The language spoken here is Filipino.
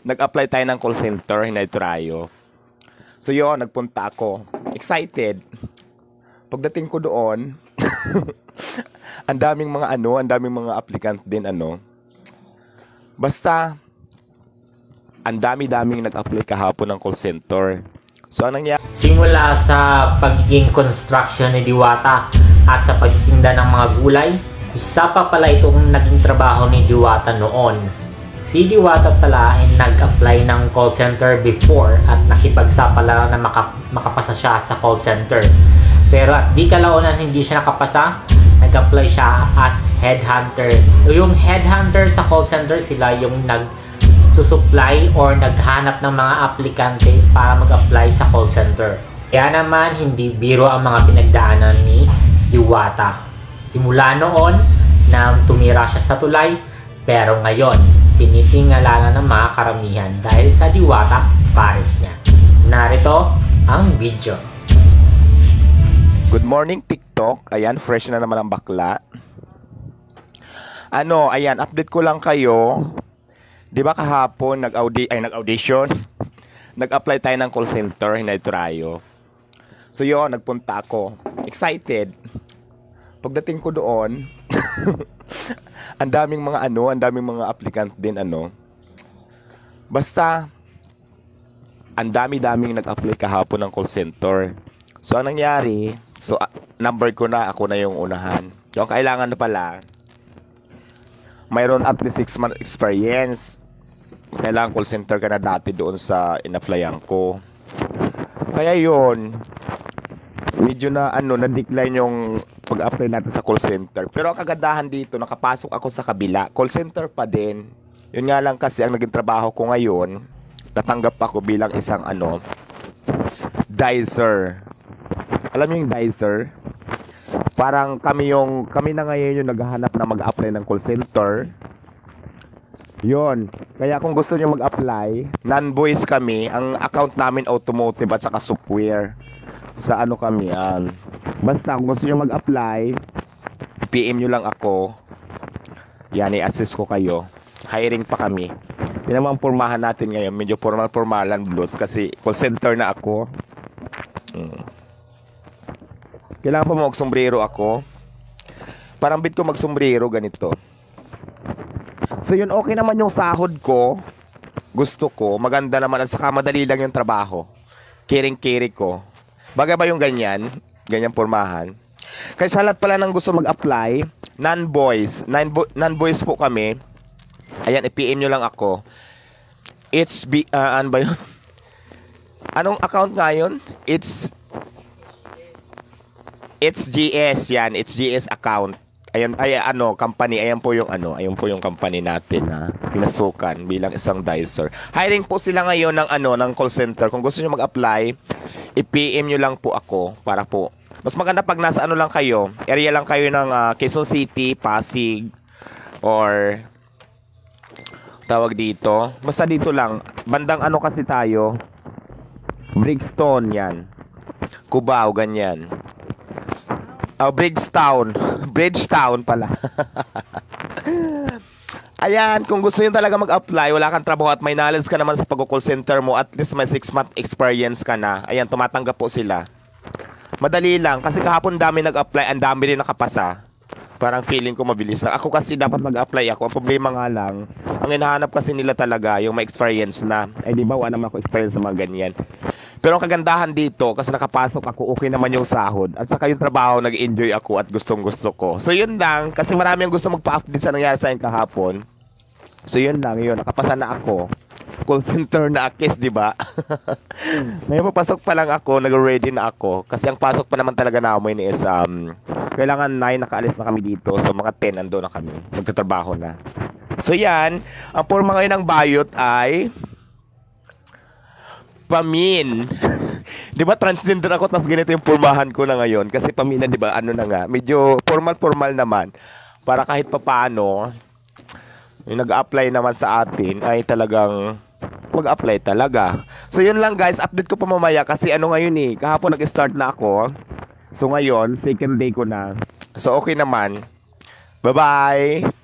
Nag-apply tayo ng call center, hinay-tryo. So yun, nagpunta ako. Excited. Pagdating ko doon, ang daming mga applicant din Basta, ang dami-daming nag-apply kahapon ng call center. So anong nangyari? Simula sa pagiging construction ni Diwata at sa pagtitinda ng mga gulay, isa pa pala itong naging trabaho ni Diwata noon. Si Diwata pala ay nag-apply ng call center before at nakipagsapala na makapasa siya sa call center. Pero at di kalaunan hindi siya nakapasa, nag-apply siya as headhunter. Yung headhunter sa call center, sila yung nagsusupply or naghanap ng mga aplikante para mag-apply sa call center. Kaya naman hindi biro ang mga pinagdaanan ni Diwata. Simula noon na tumira siya sa tulay, pero ngayon tinitingala na ng mga karamihan dahil sa Diwata pares niya. Narito ang video. Good morning TikTok. Ayan, fresh na naman ang bakla. Ayan, update ko lang kayo. 'Di ba kahapon nag-audition? Nag-apply tayo ng call center, hinay-tryo. So yun, nagpunta ako. Excited. Pagdating ko doon, ang daming mga applicant din Basta, ang dami-daming nag-apply kahapon ng call center. So anong nangyari? So number ko na, ako na yung unahan. Yung kailangan na pala, mayroon at least 6 month experience. Kailangan call center ka na dati doon sa in-applyan ko. Kaya yun, medyo na-decline yung pag-apply natin sa call center. Pero ang kagandahan dito, nakapasok ako sa kabila. Call center pa din. Yun nga lang kasi ang naging trabaho ko ngayon, natanggap ako bilang isang dicer. Alam niyo yung dicer? Parang kami na ngayon yung naghahanap na mag-apply ng call center. Yun. Kaya kung gusto niyo mag-apply, non-voice kami. Ang account namin automotive at saka software. Sa kami basta kung gusto nyo mag-apply, PM nyo lang ako. Yan, i-assist ko kayo. Hiring pa kami. Yun naman pormahan natin ngayon. Medyo formal-formalan blues kasi call center na ako. Kailangan pa mag-sombrero ako. Parang bit ko mag-sombrero ganito. So yun, okay naman yung sahod ko. Gusto ko, maganda naman at saka madali lang yung trabaho. Kiring-kiri ko. Bagay ba yung ganyan pormahan? Kaya sa lahat pala ng gusto mag-apply, non-voice po kami. Ayan, i-PM nyo lang ako. Ano ba yun? Anong account nga yun? It's GS yan, it's GS account. Ayan, company, ayan po yung company natin na pinasukan bilang isang dicer. Hiring po sila ngayon ng call center. Kung gusto niyo mag-apply, i-PM niyo lang po ako para po. Mas maganda pag nasa lang kayo, area lang kayo ng Quezon City, Pasig, or tawag dito. Basta dito lang, bandang kasi tayo. Brixton yan. Cubao, ganyan. Bridgetown pala. Ayan, kung gusto nyo talaga mag-apply, wala kang trabaho at may knowledge ka naman sa pag-call center mo, at least may 6 month experience ka na. Ayan, tumatanggap po sila. Madali lang, kasi kahapon dami nag-apply, ang dami rin nakapasa. Parang feeling ko mabilis lang. Ako kasi dapat mag-apply ako. Ang problema nga lang, ang hinahanap kasi nila talaga, yung may experience na. Eh di ba, wala naman ako experience sa mga ganyan. Pero ang kagandahan dito, kasi nakapasok ako, okay naman yung sahod. At saka yung trabaho, nag-enjoy ako at gustong-gusto ko. So yun lang, kasi marami ang gusto magpa-update sa nangyari sa akin kahapon. So yun lang, nakapasa na ako. Call center na akis, di ba? Ngayon papasok pa lang ako, nag-ready na ako. Kasi ang pasok pa naman talaga namin is, kailangan 9, nakaalis na kami dito. So mga 10, ando na kami. Magtatrabaho na. So yan, ang forma ngayon ng bayot ay Pamin. Di ba transgender ako tapos ganito yung pormahan ko na ngayon kasi Pamin na, di ba? Na nga, medyo formal naman para kahit papaano yung nag-apply naman sa atin ay talagang mag-apply talaga. So yun lang guys, update ko pa mamaya kasi ngayon kahapon nag-start na ako. So ngayon, second day ko na. So okay naman. Bye-bye.